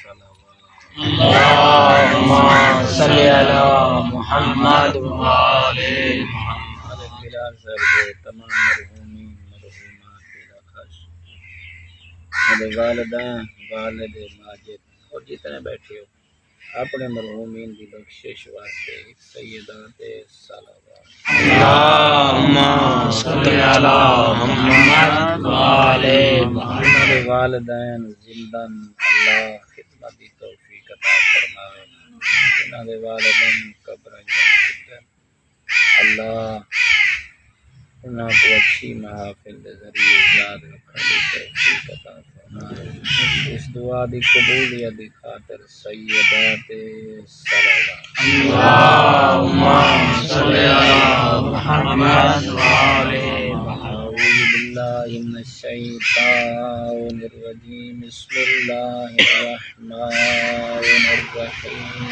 اللهم صل على محمد وعلى محمد. تمام مرحومین مرحومات خاص میرے والدین والد ماجد اور جتنے بیٹھے ہو اپنے مرحومین کی بخشش واسطے سیدات صلوات. اللهم صل على محمد وعلى محمد. والدین زندن اللہ خدمت کی توفیق عطا فرمائے. انہاں دے والدین قبر اللہ انہاں کو اچھی محافل کے ذریعے یاد رکھنے کی توفیق عطا فرمائے. اس دعا دی قبولیت دی خاطر سیدات صلوات. اللهم صل على محمد وعلى محمد. أعوذ بالله من الشيطان الرجيم. بسم الله الرحمن الرحيم.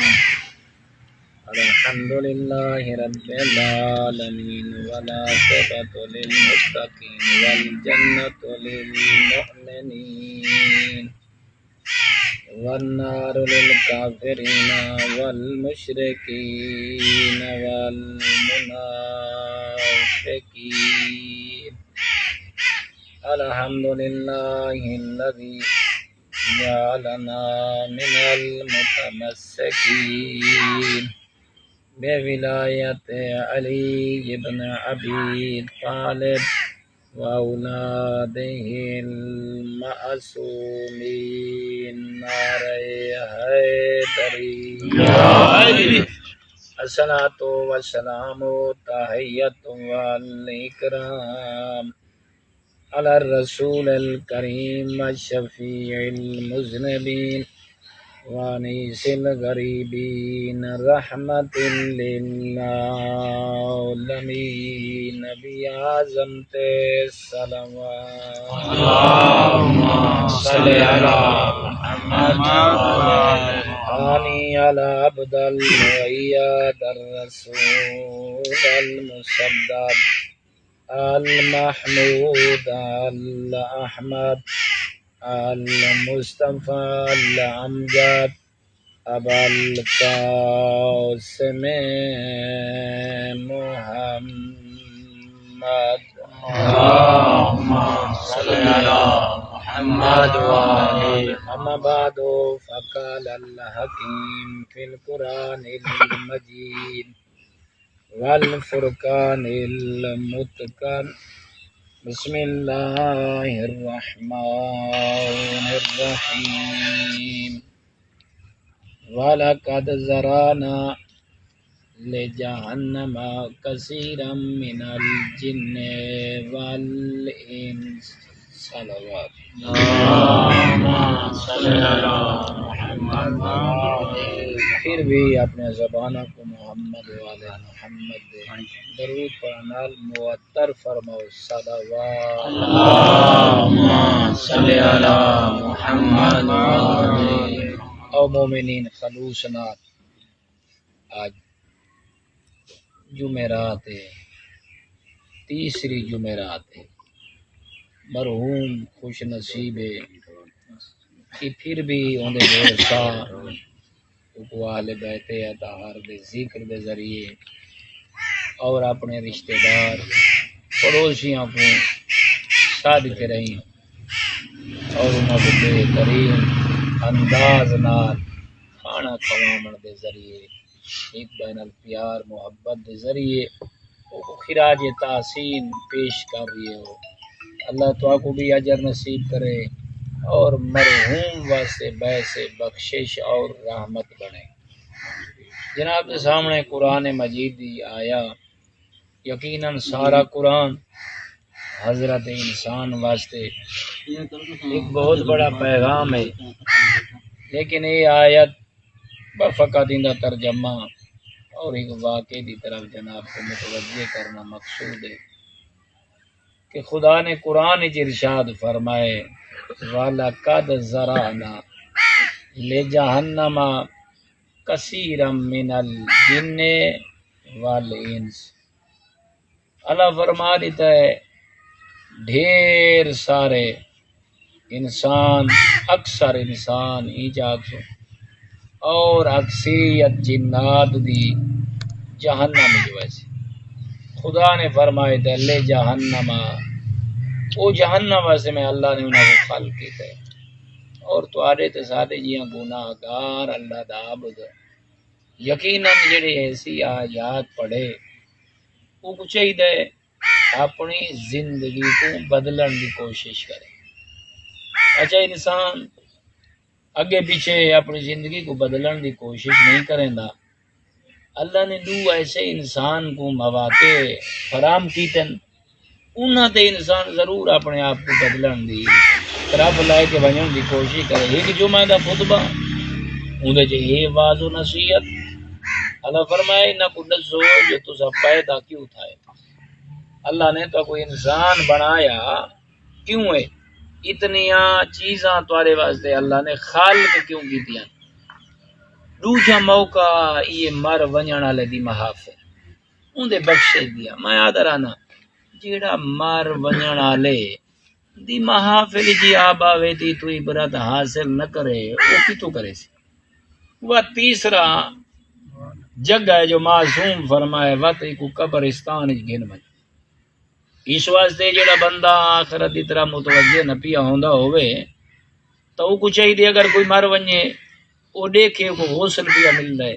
الحمد لله رب العالمين والعاقبة للمتقين والجنة للمؤمنين والنار للكافرين والمشركين والمنافقين. الحمد لله الذي جعلنا من المتمسكين بولاية علي بن أبي طالب وأولاده المعصومين ناري حيدري. الصلاة والسلام تحية والإكرام على الرسول الكريم الشفيع المذنبين وانيس الغريبين رحمة للعالمين بأعظم الصلوات. اللهم صل على محمد وعلى آني على عبد الوياد الرسول المصدق المحمود الأحمد المصطفى الأمجد أبا القاسم محمد. اللهم صل على محمد وعلى. أما بعد فقال الحكيم في القرآن المجيد والفرقان المتقن. بسم الله الرحمن الرحيم. ولقد ذرأنا لجهنم كثيرا من الجن والإنس. صلوات. اللهم صل على محمد وعلى. پھر بھی اپنے زبانوں کو محمد والے محمد درود پڑھنا معطر فرماؤ. صلوات. اللهم صل على محمد وعلى. او مومنین خلوص نات آج جمعرات ہے، تیسری جمعرات ہے. مرحوم خوش نصیب ہے کہ پھر بھی اندے دور سا اقوال بیت اطہار دے ذکر دے ذریعے اور اپنے رشتہ دار پڑوسیوں کو صادقے رہی اور انہوں کو بہترین انداز نال کھانا کھوامن دے ذریعے ایک بین الپیار محبت دے ذریعے وہ خراج تحسین پیش کر رہی ہو. اللہ تو آپ کو بھی اجر نصیب کرے اور مرحوم واسطے باعث بخشش اور رحمت بنے. جناب کے سامنے قرآن مجید دی آیا. یقیناً سارا قرآن حضرت انسان واسطے ایک بہت بڑا پیغام ہے، لیکن یہ آیت بفقط ان کا ترجمہ اور ایک واقعے کی طرف جناب کو متوجہ کرنا مقصود ہے کہ خدا نے قرآن ارشاد فرمائے وَلَقَدْ ذَرَأْنَا لِجَهَنَّمَ كَثِيرًا مِنَ الْجِنِّ وَالْإِنسِ. اللہ فرما دیتا ہے ڈھیر سارے انسان اکثر انسان ہی جاگ سو اور اکثریت جنات دی جہنم جو ایسے خدا نے فرمائے دلے جہنم وہ جہنم واسطے میں اللہ نے انہوں کو خلق کیتا ہے اور تواڈے تے سارے جیاں گناہ گار اللہ دا عبد یقیناً جڑے ایسی آیات پڑھے وہ کو چاہیے اپنی زندگی کو بدلن کی کوشش کرے. اچھا انسان اگے پیچھے اپنی زندگی کو بدلن کی کوشش نہیں کریں گا اللہ نے دو ایسے انسان کو مواقع فراہم کیتن انہاں تے انسان ضرور اپنے آپ کو بدلن دی طرف لائے کے بنن دی کوشش کرے. ایک جمعہ دا خطبہ اندے چ یہ واز و نصیحت اللہ فرمائے نہ کو دسو جو تسا پیدا کیوں تھا. اللہ نے تو کوئی انسان بنایا کیوں ہے اتنیاں چیزاں تمہارے واسطے اللہ نے خالق کیوں کی دیا. دوجا موقع یہ مر ونجن والے دی محافل اندے بخشے دیا. میں یاد رانا جیڑا مر ونجن والے دی محافل جی آب آوے تی تو عبرت حاصل نہ کرے وہ کتوں کرے سی. وہ تیسرا جگہ ہے جو معصوم فرمائے وقت کو قبرستان گن من. اس واسطے جڑا بندہ آخرت دی طرح متوجہ نہ پیا ہوندا ہوئے تو وہ کو چاہیے اگر کوئی مر ونجے وہ دیکھے کو غسل پیا ملدا ہے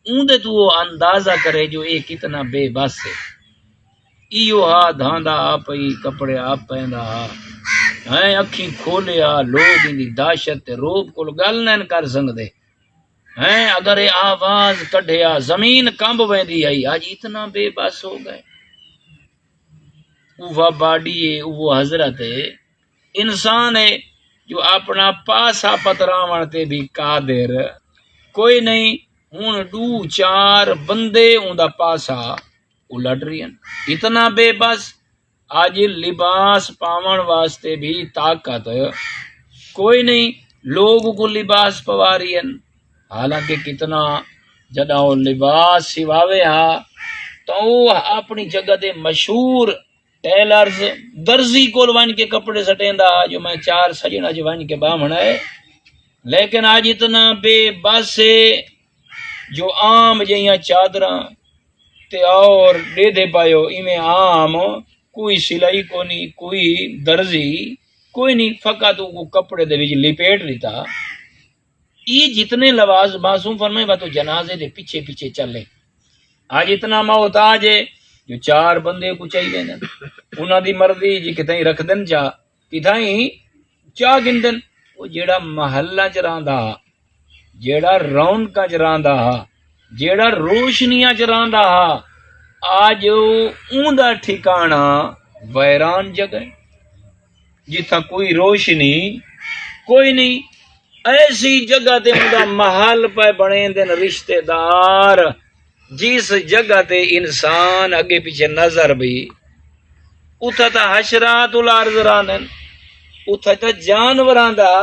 اون تو وہ اندازہ کرے جو یہ کتنا بے بس ہے. ایو ہا دھاندا آپ ہی کپڑے آپ پہندا ہیں اکھی کھولیا لوگ ان دی دہشت تے روب کو گل نہ کر سکدے ہیں. اگر یہ آواز کڈھیا زمین کمب ویندی آئی آج اتنا بے بس ہو گئے. وہ باڈی ہے وہ حضرت ہے انسان ہے جو اپنا پاسا پتراون تے بھی قادر کوئی نہیں. ہن دو چار بندے اوندا پاسا الٹ رہی ہیں اتنا بے بس. آج لباس پاون واسطے بھی طاقت کوئی نہیں لوگ کو لباس پوا رہی ہیں. حالانکہ کتنا جدا وہ لباس سواوے ہا تو وہ اپنی جگہ دے مشہور ٹیلرز درزی کول ون کے کپڑے سٹیندا جو میں چار سجنا جو ون کے بامنا ہے. لیکن آج اتنا بے بس ہے جو عام جہاں چادراں تے اور دے دے پایو ایویں عام کوئی سلائی کو نہیں کوئی درزی کوئی نہیں فقط وہ کپڑے دے وچ لپیٹ لیتا. یہ جتنے لواز معصوم فرمائے با تو جنازے دے پیچھے پیچھے چلے. آج اتنا محتاج ہے جو چار بندے کو چاہیے نا انہاں دی مرضی جی کتیں رکھ دن چا کتیں چا گن دن. وہ جیڑا محلہ چ رہندا جیڑا رونقاں چ رہندا جیڑا روشنیاں چ رہندا آج اوندا ٹھکانہ ویران جگہ جتھا کوئی روشنی کوئی نہیں. ایسی جگہ تے اوندا محل پہ بنے دن رشتہ دار جس جگہ تے انسان اگے پیچھے نظر بھی اتھا تا حشرات الارض رانن اتھا تا جانوراں دا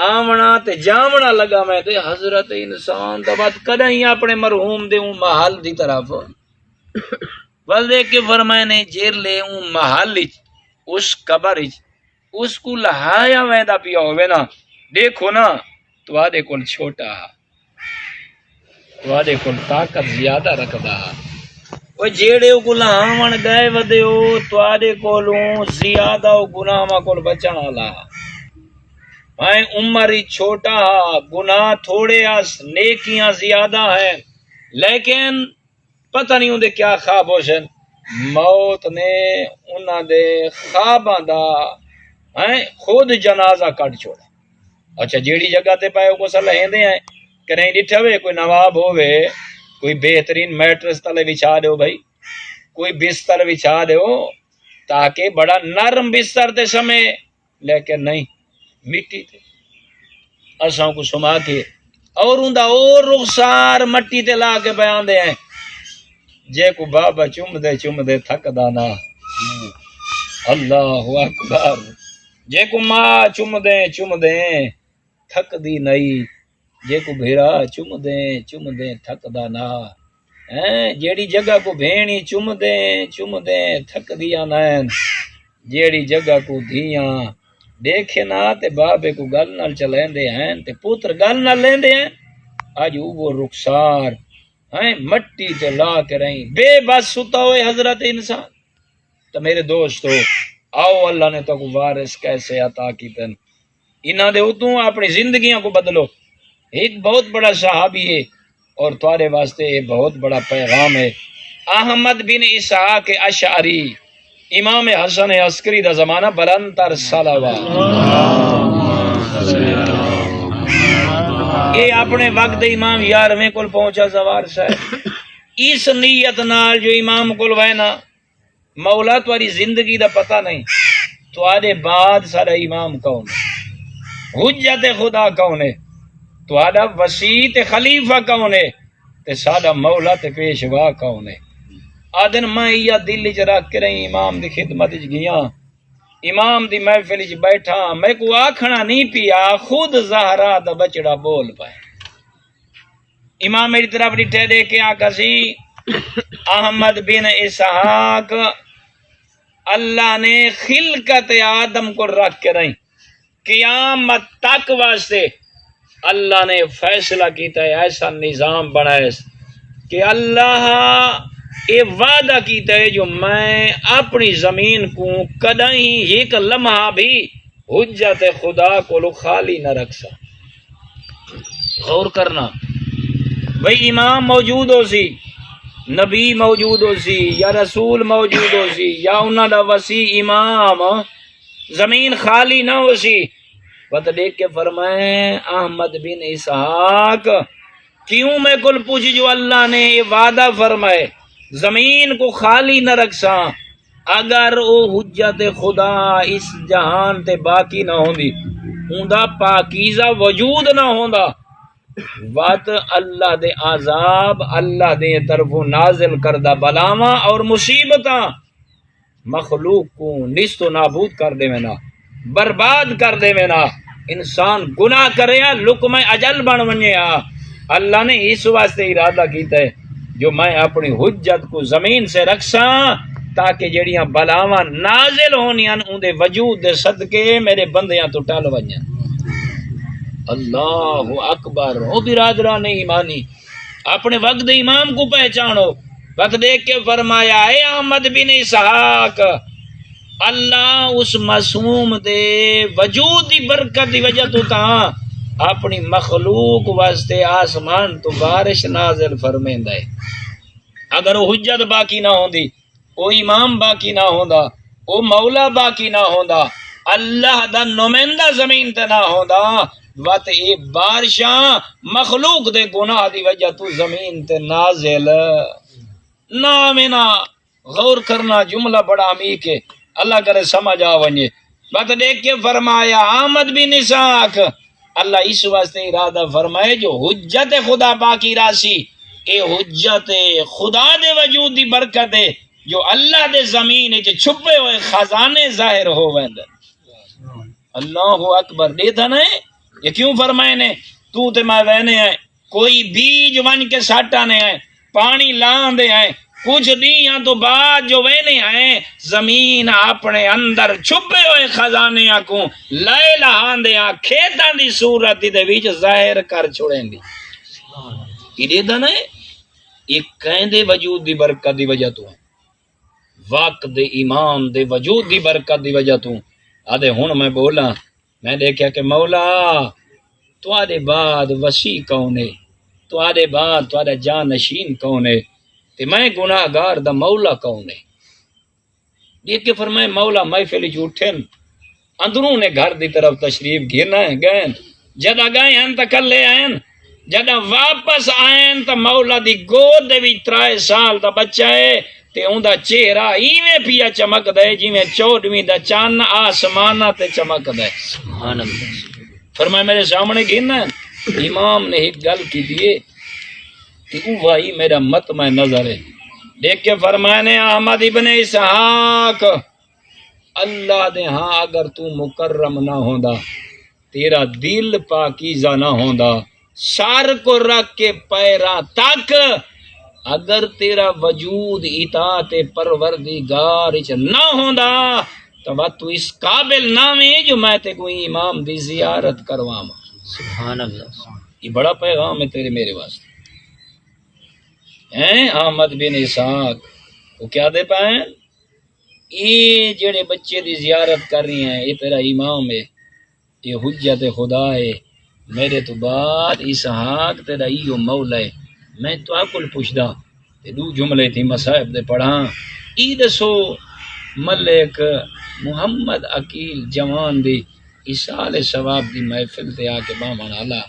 آونا تے جامنا لگا میں تے حضرت انسان دا بات کدیں ہی اپنے مرحوم دے اون محل دی طرف ول دیکھ کے فرمائے نے جیر لے اون محل اس قبر اس کو لہایا ویندا پیا ہوئے نا دیکھو نا تو آدھے کول چھوٹا تو آدھے کول طاقت زیادہ رکھدا وہ جیڑے کو لہاون گئے ودیو تو آدھے کولوں زیادہ گناہاں کول بچن والا میں عمر ہی چھوٹا گناہ تھوڑے نیکیاں زیادہ ہیں لیکن پتہ نہیں اندے کیا خواب ہوشن موت نے انہاں دے خواباں دا خود جنازہ کٹ چھوڑا. اچھا جیڑی جگہ تے پائے کو سل ہیندے ہیں کہ نہیں ڈٹھا ہوئے کوئی نواب ہوئے کوئی بہترین میٹرس تلے بچھا دیو بھائی کوئی بستر بچھا دیو تاکہ بڑا نرم بستر تے سمے لیکن نہیں مٹی تے اساں کو سما کے اور اوندا اور رخسار مٹی تے لا کے بیان دے ہیں جے کو بابا چم دے تھکدا نا اللہ اکبر جے کو ماں چم دے تھک دی نہیں جے کو بھیرا چم دے تھکدا نا جیڑی جگہ کو بھینی چم دے تھک دیا نین جیڑی جگہ کو دھیاں دیکھے نا تے بابے کو گل نال چلیندے ہیں تے پتر گل نال لیندے ہیں اج وہ رخسار ہیں مٹی تے لا کے رہی بے بس ستا ہوئے حضرت انسان. تو میرے دوستو آؤ اللہ نے تو وارث کیسے عطا کیتن انہاں دے اتوں اپنی زندگیاں کو بدلو. ایک بہت بڑا صحابی ہے اور تمہارے واسطے یہ بہت بڑا پیغام ہے. احمد بن اسحاق اشعری امام حسن عسکری دا زمانہ بلند تر صلوات. یہ اپنے وقت امام 11ویں کول پہنچا زوار صاحب. اس نیت نال جو امام کول وینا مولا تمہاری زندگی دا پتہ نہیں تمہارے بعد سارا امام کون ہے حجت خدا کون ہے تہاڈا وسیع تے خلیفہ کون ہے تے ساڈا مولا تے پیشوا کون ہے. آدن میں یا دل چ رکھ کے رہی امام دی خدمت چ گیا امام دی محفل چ بیٹھا میں کو آکھنا نہیں پیا خود زہرا دا بچڑا بول پائے. امام میری طرف ڈٹھے دے کے آکھا سی احمد بن اسحاق اللہ نے خلقت آدم کو رکھ کے رہی قیامت تک واسطے اللہ نے فیصلہ کیتا ہے ایسا نظام بنایا کہ اللہ یہ وعدہ کیتا ہے جو میں اپنی زمین کو کدیں ایک لمحہ بھی حجت خدا کو خالی نہ رکھ سا. غور کرنا بھئی امام موجود ہو سی نبی موجود ہو سی یا رسول موجود ہو سی یا انہاں دا وسیع امام زمین خالی نہ ہو سی پتہ دیکھ کے فرمائے احمد بن اسحاق کیوں میں کل پوچھ جو اللہ نے یہ وعدہ فرمائے زمین کو خالی نہ رکھساں اگر او حجت خدا اس جہان تے باقی نہ ہوندی اوندا پاکیزہ وجود نہ ہوندا وات اللہ دے عذاب اللہ دے طرفوں نازل کردہ بلاواں اور مصیبتاں مخلوق کو نیست و نابود کر دے میں نا برباد کر دے میں نا انسان گناہ کرے لقمہ اجل بن ونجے اللہ نے اس واسطے ارادہ کیتا ہے جو میں اپنی حجت کو زمین سے رکھساں تاکہ جڑیاں بلاواں نازل ہونیاں ان دے وجود دے صدقے میرے بندیاں تو ٹل ونجاں. اللہ اکبر. او برادران ایمانی اپنے وقت امام کو پہچانو. وقت دیکھ کے فرمایا اے احمد بن اسحاق اللہ اس معصوم دے وجود دی برکت دی وجہ تو تاں اپنی مخلوق واسطے آسمان تو بارش نازل فرمیندا ہے. اگر وہ حجت باقی نہ ہوندی وہ امام باقی نہ ہوندا وہ مولا باقی نہ ہوندا اللہ دا نمائندہ زمین تے نہ ہوندا وقت اے بارشاں مخلوق دے گناہ دی وجہ تو زمین تے نازل نہ منا. غور کرنا جملہ بڑا عمیق ہے اللہ کرے سمجھ آ ونجے. وقت دیکھ کے فرمایا احمد بن اسحاق اللہ اس واسطے ارادہ فرمائے جو حجت خدا باقی راسی اے حجت خدا دے وجود دی برکت ہے جو اللہ دے زمین وچ چھپے ہوئے خزانے ظاہر ہو ویندے. اللہ اکبر. دیتا نا یہ کیوں فرمائے نے تو تے میں وینے آئے کوئی بیج ون کے ساٹا نے آئے پانی لان دے آئے کچھ دیاں تو بعد جو وینے آئے زمین اپنے اندر چھپے ہوئے خزانے کو لائے لہان دے آ کھیتاں دی صورت دے وچ ظاہر کر چھوڑیں دی. یہ دیتا نا یہ کہیں دے وجود دی برکت دی وجہ تو وقت دے امام دے وجود دی برکت دی وجہ تو آدھے ہن میں بولا میں دیکھا کہ مولا تواڈے بعد وسیع کون ہے تواڈے بعد تواڈا جانشین کون ہے تے میں گناہگار دا مولا کون ہے. دیکھ کے فرمائے مولا محفل وچ اٹھن اندروں نے گھر دی طرف تشریف گھرنا ہے گئے جدا گئے ہیں تا کلے آئیں جدا واپس آئیں تا مولا دی گود دے وچ 3 سال دا بچہ ہے تے اوندا چہرہ ایویں پیا چمکدا ہے جویں 14ویں دا چن آسماناں تے چمکدا ہے. سبحان اللہ. فرمایا میرے سامنے گھنا امام نے ایک گل کی دیے کہ وہ بھائی میرا مطمع نظر ہے. دیکھ کے فرمایا نے احمد ابن اسحاق اللہ دے ہاں اگر تو مکرم نہ ہوندا تیرا دل پاکیزہ نہ ہوندا سر کو رکھ کے پیراں تک اگر تیرا وجود اطاعت پروردگار وچ نہ ہوندا تو اس قابل نہ میں جو میں تے کوئی امام دی زیارت کرواواں. سبحان اللہ. یہ بڑا پیغام ہے تیرے میرے واسطے. ہیں احمد بن اسحاق وہ کیا دے پائے؟ یہ جڑے بچے دی زیارت کر رہی ہیں یہ تیرا امام ہے، یہ حجت خدا ہے. میرے تو بعد اسحاق تیرا ایو مولا ہے. میں تو آکل پوچھدا تے دو جملے تھی مصائب دے پڑھاں. ای دسو ملک محمد عقیل جوان دی اسال ثواب دی محفل تے آ کے بامان آلہ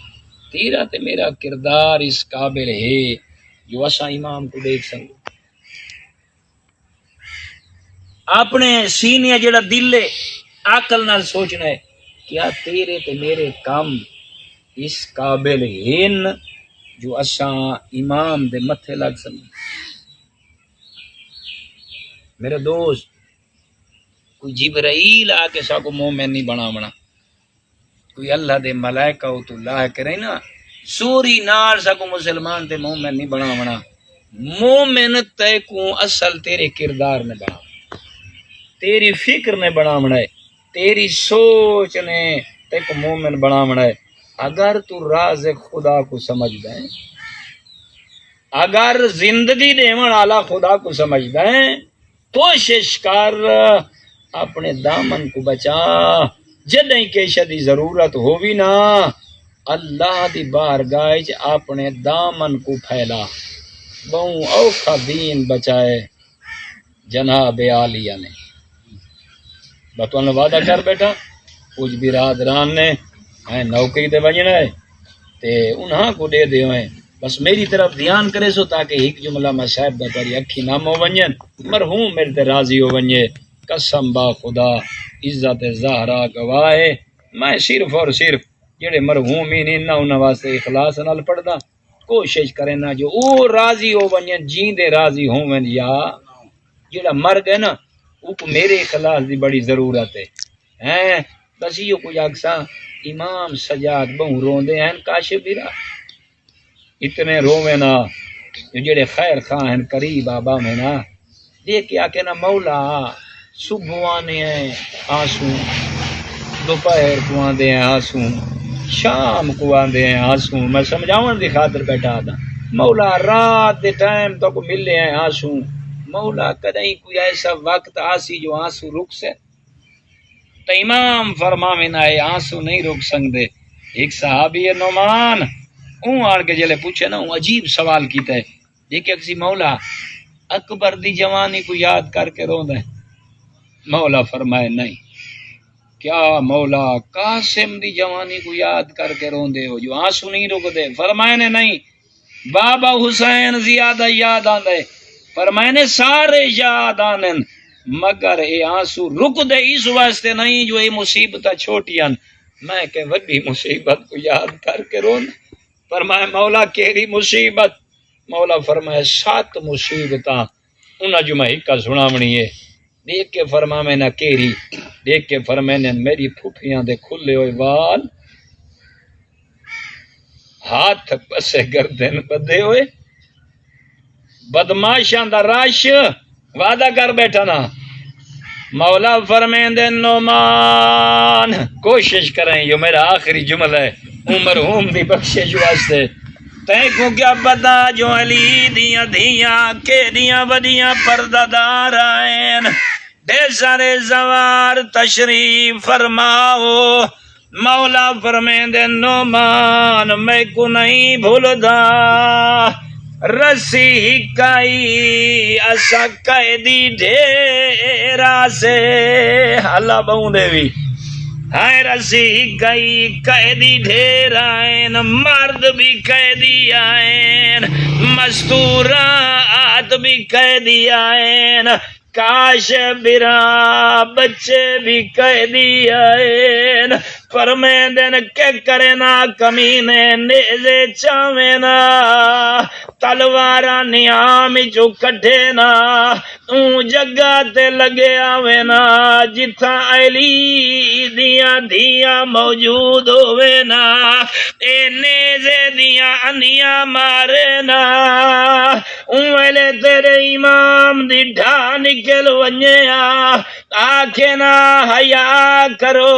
تیرا تے میرا کردار اس قابل ہے جو اسا امام کو دیکھ سکوں. اپنے سینے جڑا دل ہے عقل نال سوچنا ہے کیا تیرے تے میرے کام اس قابل ہیں جو اسا امام دے متھے لگ سکیں. میرے دوست کوئی جبرائیل آ کے سا کو مومن نہیں بنا کوئی اللہ دے ملائکہ تو لا کرے نا سوری نال سا کو مسلمان تے مومن نہیں بنا مومن تے کو اصل تیرے کردار نے بنا تیری فکر نے بنا ہے تیری سوچ نے تے کو مومن بنا ہے. اگر تو راز خدا کو سمجھدا ہے اگر زندگی دیون والا خدا کو سمجھدا ہے کوشش کر اپنے دامن کو بچا. جدیں کیش دی ضرورت ہووی نا اللہ دی بارگاہ وچ اپنے دامن کو پھیلا. بہوں اوکھا دین بچائے جناب عالیہ نے بتوں وعدہ کر بیٹھا کچھ برادران نے نوکری تے وجنا ہے تے انہاں کو دے دیو ہیں بس میری طرف دھیان کرے سو تاکہ ایک جملہ میں صاحب دا تیری اکھی نام ہو ونجن مرحوم میرے تے راضی ہو ونجے. قسم با خدا عزت زہرا گواہ ہے میں صرف اور صرف جڑے مرحوم ہی نہیں نہ انہاں واسطے اخلاص نال پڑھدا کوشش کرے نا جو او راضی ہو ونجن جیندے راضی ہون یا جڑا مر گئے نا او کو میرے اخلاص دی بڑی ضرورت ہے. ہیں بس یہ کچھ اکساں امام سجاد بہوں روندے ہیں کاشف بیرا اتنے روویں نا جڑے خیر خواہ ہیں قریب آبا میں نا دیکھ کے آکے نا مولا صبح آنے ہیں آنسو دوپہر کو آندے ہیں آنسو شام کو آندے ہیں آنسو میں سمجھاؤں دی خاطر بیٹھا تھا مولا رات دے ٹائم تو کو ملے ہیں آنسو مولا کدیں کوئی ایسا وقت آسی جو آنسو رک سے تو امام فرماویں نہ ہے آنسو نہیں روک سکتے. ایک صحابی ہے نعمان اون آڑ کے جلے پوچھے نا عجیب سوال کیتا ہے دیکھے کسی مولا اکبر دی جوانی کو یاد کر کے روندے ہیں. مولا فرمائے نہیں. کیا مولا قاسم دی جوانی کو یاد کر کے روندے ہو جو آنسو نہیں رکدے؟ فرمائے نے نہیں. بابا حسین زیادہ یاد آندے فرمائے نے سارے یاد آنن مگر اے آنسو رک دے اس واسطے نہیں جو اے مصیبت چھوٹیاں میں کہ وڈی مصیبت کو یاد کر کے رون. فرمائے مولا کیری مصیبت؟ مولا فرمائے 7 مصیبتاں انہاں جو میں ایک سناونی ہے. دیکھ کے فرمائے نہ کیری دیکھ کے فرمائے نے میری پھپھیاں دے کھلے ہوئے وال ہاتھ پسے گردن بدے ہوئے بدماشاں دا رش وعدہ کر بیٹھا نا. مولا فرمائیں دے نعمان کوشش کریں یہ میرا آخری جملہ ہے عمر ہوم دی بخشش واسطے تیں کو کیا پتا جو علی دیاں دھیاں کے دیاں ودیاں پردہ دار آئین دے سارے زوار تشریف فرماؤ. مولا فرمائیں دے نعمان میں کو نہیں بھولدا رسی ہکائی اسا قیدی ڈھیرا سے اللہ بہوں دے بھی ہائے رسی ہکائی قیدی ڈھیر آئین مرد بھی قیدی آئین مستورات بھی قیدی آئین کاش برا بچے بھی قیدی آئین فرمائیں دن کہ کرے نا کمینے نیزے چاویں نا تلوارا نیام جو کٹھے نا اون جگہ تے لگے آویں نا جتھاں علی دیاں دھیاں موجود ہوئے نا اے نیزے دیاں انیاں مارے نا اون ویلے تیرے امام دی ڈھا نکل ونجے آکھے نا حیا کرو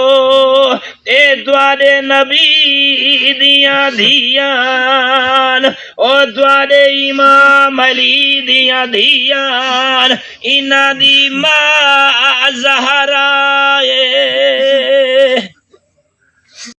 اے تواڈے نبی دیاں دھیان او تواڈے امام علی دیاں دھیان انہاں دی ماں زہرا